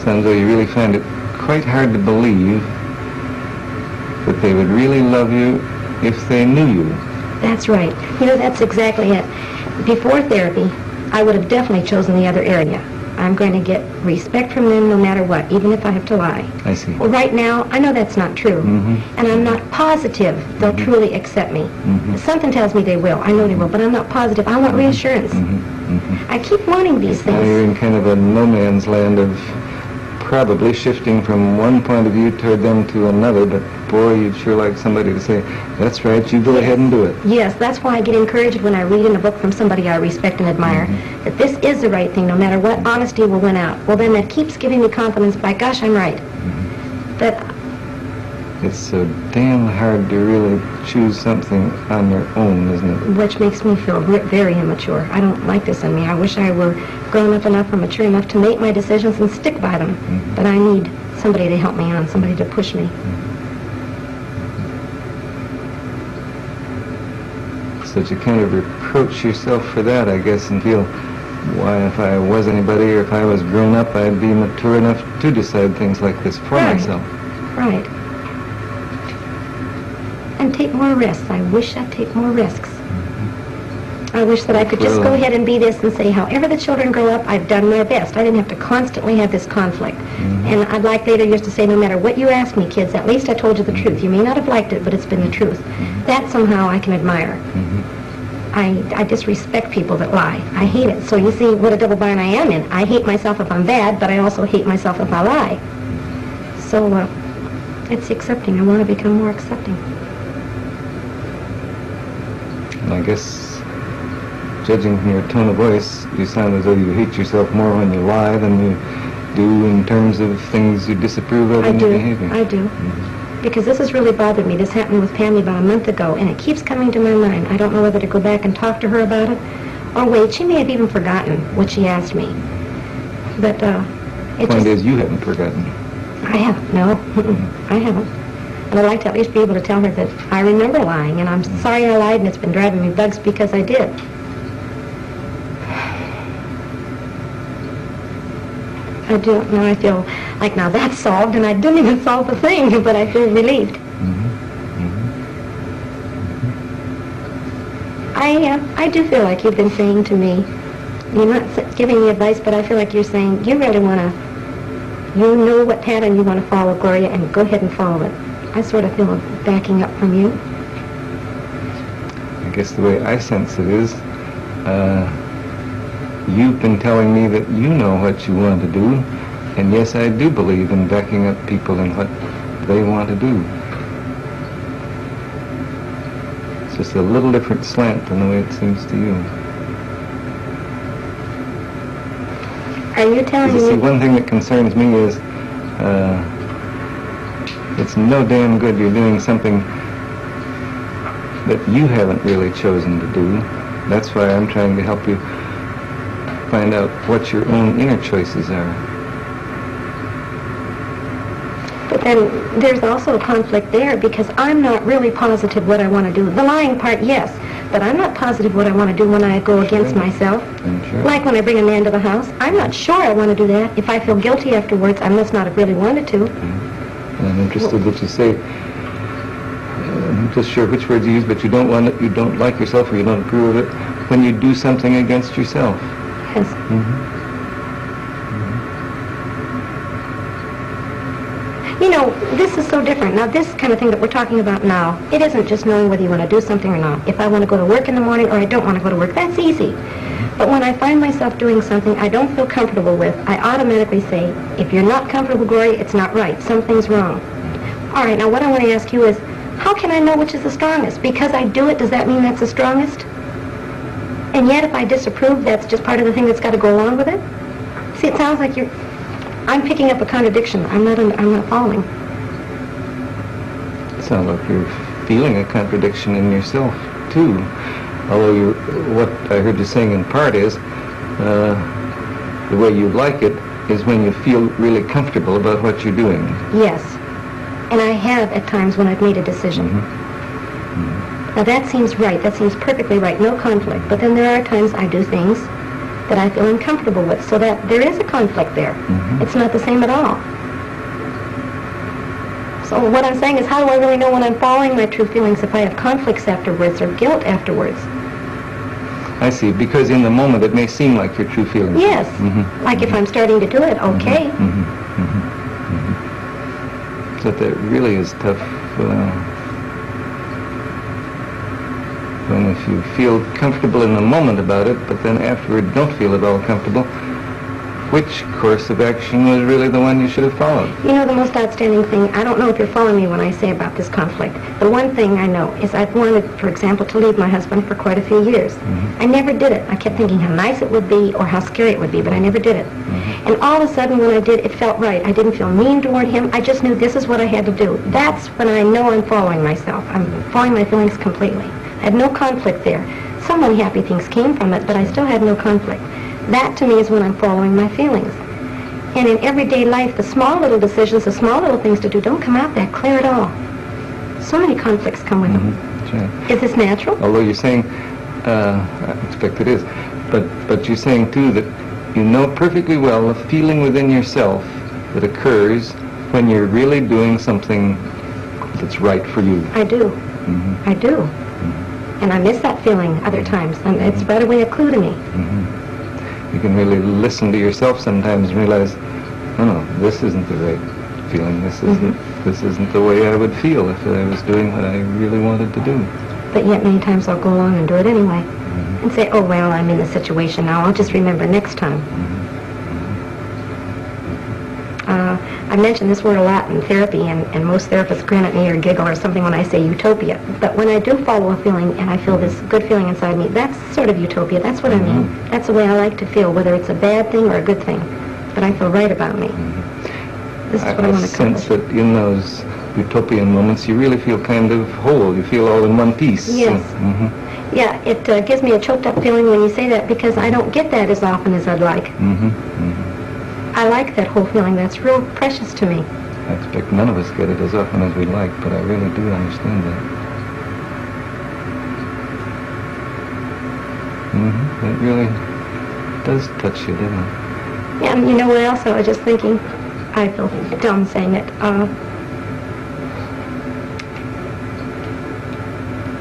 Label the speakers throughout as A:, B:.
A: sounds though you really find it quite hard to believe that they would really love you if they knew you.
B: That's right. You know, that's exactly it. Before therapy, I would have definitely chosen the other area. I'm going to get respect from them no matter what, even if I have to lie.
A: I see.
B: Well, right now, I know that's not true. And I'm not positive they'll truly accept me. Something tells me they will. I know they will, but I'm not positive. I want reassurance. I keep wanting these
A: Now you're
B: things.
A: in kind of a no man's land of probably shifting from one point of view toward them to another, but boy, you'd sure like somebody to say, that's right, you go ahead and do it.
B: Yes, that's why I get encouraged when I read in a book from somebody I respect and admire that this is the right thing, no matter what. Honesty will win out. Well, then that keeps giving me confidence. By gosh, I'm right. That
A: It's so damn hard to really choose something on your own, isn't it?
B: which makes me feel very immature. I don't like this in me. I wish I were grown up enough or mature enough to make my decisions and stick by them. But I need somebody to help me on, somebody to push me.
A: So to kind of reproach yourself for that, I guess, and feel, why, if I was anybody or if I was grown up, I'd be mature enough to decide things like this for myself.
B: Right. And take more risks. I wish I'd take more risks. I wish that I could just go ahead and be this and say, however the children grow up, I've done my best. I didn't have to constantly have this conflict. And I'd like later years to say, no matter what you ask me, kids, at least I told you the truth. You may not have liked it, but it's been the truth. That somehow I can admire. I disrespect people that lie. I hate it. So you see what a double bind I am in. I hate myself if I'm bad, but I also hate myself if I lie. So it's accepting. I want to become more accepting.
A: And I guess, judging from your tone of voice, you sound as though you hate yourself more when you lie than you do in terms of things you disapprove of in your behavior.
B: I do. Because this has really bothered me. This happened with Pammy about a month ago, and it keeps coming to my mind. I don't know whether to go back and talk to her about it, or wait. She may have even forgotten what she asked me. But
A: The point is, you haven't forgotten.
B: I haven't, no. I haven't. And I'd like to at least be able to tell her that I remember lying, and I'm sorry I lied, and it's been driving me bugs because I did. I do. Now I feel like now that's solved, and I didn't even solve the thing, but I feel relieved. I do feel like you've been saying to me, you're not giving me advice, but I feel like you're saying you really want to, you know what pattern you want to follow, Gloria, and go ahead and follow it. I sort of feel a backing up from you.
A: I guess the way I sense it is, you've been telling me that you know what you want to do, and yes, I do believe in backing up people in what they want to do. It's just a little different slant than the way it seems to you.
B: Are you telling
A: You see,
B: me?
A: one thing that concerns me is it's no damn good you're doing something that you haven't really chosen to do. That's why I'm trying to help you find out what your own inner choices are.
B: But then there's also a conflict there because I'm not really positive what I want to do. The lying part, yes, but I'm not positive what I want to do when I go against myself.
A: Sure.
B: Like when I bring a man to the house, I'm not sure I want to do that. If I feel guilty afterwards, I must not have really wanted to.
A: And I'm interested that you say, I'm not just sure which words you use, but you don't want it, you don't like yourself or you don't approve of it when you do something against yourself.
B: Yes. You know, this is so different. Now, this kind of thing that we're talking about now, it isn't just knowing whether you want to do something or not. If I want to go to work in the morning or I don't want to go to work, that's easy. But when I find myself doing something I don't feel comfortable with, I automatically say, if you're not comfortable, Gloria, it's not right. Something's wrong. All right, now what I want to ask you is, how can I know which is the strongest? Because I do it, does that mean that's the strongest? And yet, if I disapprove, that's just part of the thing that's got to go along with it? See, it sounds like I'm picking up a contradiction. I'm not following.
A: It sounds like you're feeling a contradiction in yourself, too. Although what I heard you saying in part is, the way you like it is when you feel really comfortable about what you're doing.
B: Yes. And I have at times when I've made a decision. Now that seems right. That seems perfectly right. No conflict. But then there are times I do things that I feel uncomfortable with, so that there is a conflict there. It's not the same at all. So what I'm saying is, how do I really know when I'm following my true feelings if I have conflicts afterwards or guilt afterwards?
A: I see, because in the moment it may seem like your true feelings.
B: Yes, like if I'm starting to do it, okay.
A: So that really is tough. When if you feel comfortable in the moment about it, but then afterward don't feel at all comfortable, which course of action was really the one you should have followed?
B: You know, the most outstanding thing, I don't know if you're following me when I say about this conflict, the one thing I know is I've wanted, for example, to leave my husband for quite a few years. I never did it. I kept thinking how nice it would be or how scary it would be, but I never did it. And all of a sudden when I did, it felt right. I didn't feel mean toward him. I just knew this is what I had to do. That's when I know I'm following myself. I'm following my feelings completely. I had no conflict there. Some unhappy things came from it, but I still had no conflict. That to me is when I'm following my feelings. And in everyday life, the small little decisions, the small little things to do don't come out that clear at all. So many conflicts come with them.
A: Right.
B: Is this natural?
A: Although you're saying, I expect it is, but you're saying too that you know perfectly well the feeling within yourself that occurs when you're really doing something that's right for you.
B: I do. I do. And I miss that feeling other times. And it's right away a clue to me.
A: You can really listen to yourself sometimes and realize, oh no, this isn't the right feeling. This isn't the way I would feel if I was doing what I really wanted to do.
B: But yet many times I'll go along and do it anyway. And say, oh well, I'm in the situation now. I'll just remember next time. I mention this word a lot in therapy, and most therapists grin at me or giggle or something when I say utopia. But when I do follow a feeling and I feel this good feeling inside me, that's sort of utopia. That's what I mean. That's the way I like to feel, whether it's a bad thing or a good thing. But I feel right about me. This is what I want to accomplish.
A: sense that in those utopian moments you really feel kind of whole. You feel all in one piece.
B: Yes. Yeah, it gives me a choked up feeling when you say that, because I don't get that as often as I'd like. I like that whole feeling. That's real precious to me.
A: I expect none of us get it as often as we like, but I really do understand that. It really does touch you, doesn't it?
B: Yeah, and you know what else I was just thinking? I feel dumb saying it.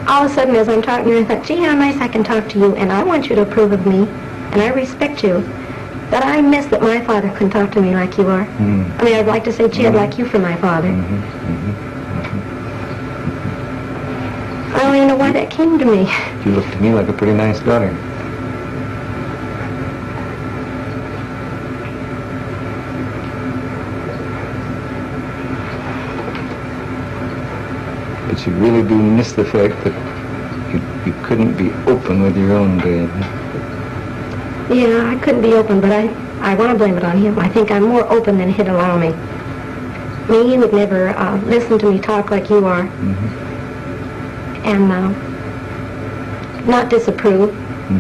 B: All of a sudden, as I'm talking to you, I thought, gee, how nice I can talk to you, and I want you to approve of me, and I respect you. But I miss that my father couldn't talk to me like you are. I mean, I'd like to say, gee, I'd like you for my father. I don't even know why that came to me.
A: You look to me like a pretty nice daughter. But you really do miss the fact that you couldn't be open with your own dad.
B: Yeah, I couldn't be open, but I want to blame it on him. I think I'm more open than he'd allow me. I mean, he would never listen to me talk like you are. And not disapprove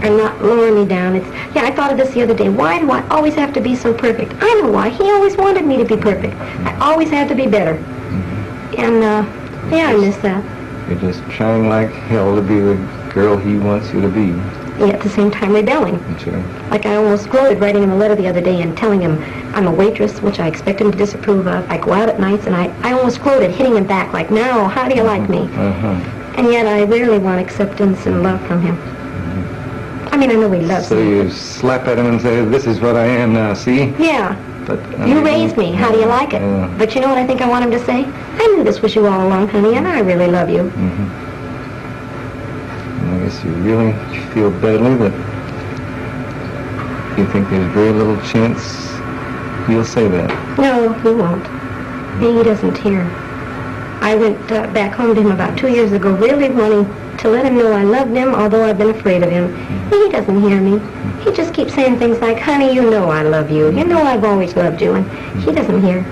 B: or not lower me down. Yeah, I thought of this the other day. Why do I always have to be so perfect? I know why. He always wanted me to be perfect. I always had to be better. And, yeah, I miss that.
A: You're just trying like hell to be the girl he wants you to be.
B: Yeah, at the same time rebelling.
A: Sure.
B: Like I almost gloated writing him a letter the other day and telling him I'm a waitress, which I expect him to disapprove of. I go out at nights, and I almost gloated, hitting him back like, no, how do you like me? And yet I rarely want acceptance and love from him. I mean, I know he loves me.
A: So you slap at him and say, this is what I am now, see?
B: Yeah.
A: But
B: you raised me. How do you like it? But you know what I think I want him to say? I knew this was you all along, honey, and I really love you.
A: I guess you really feel badly that you think there's very little chance he'll say that.
B: No, he won't. He doesn't hear. I went back home to him about 2 years ago, really wanting to let him know I loved him, although I've been afraid of him. He doesn't hear me. He just keeps saying things like, honey, you know I love you. You know I've always loved you. And he doesn't hear.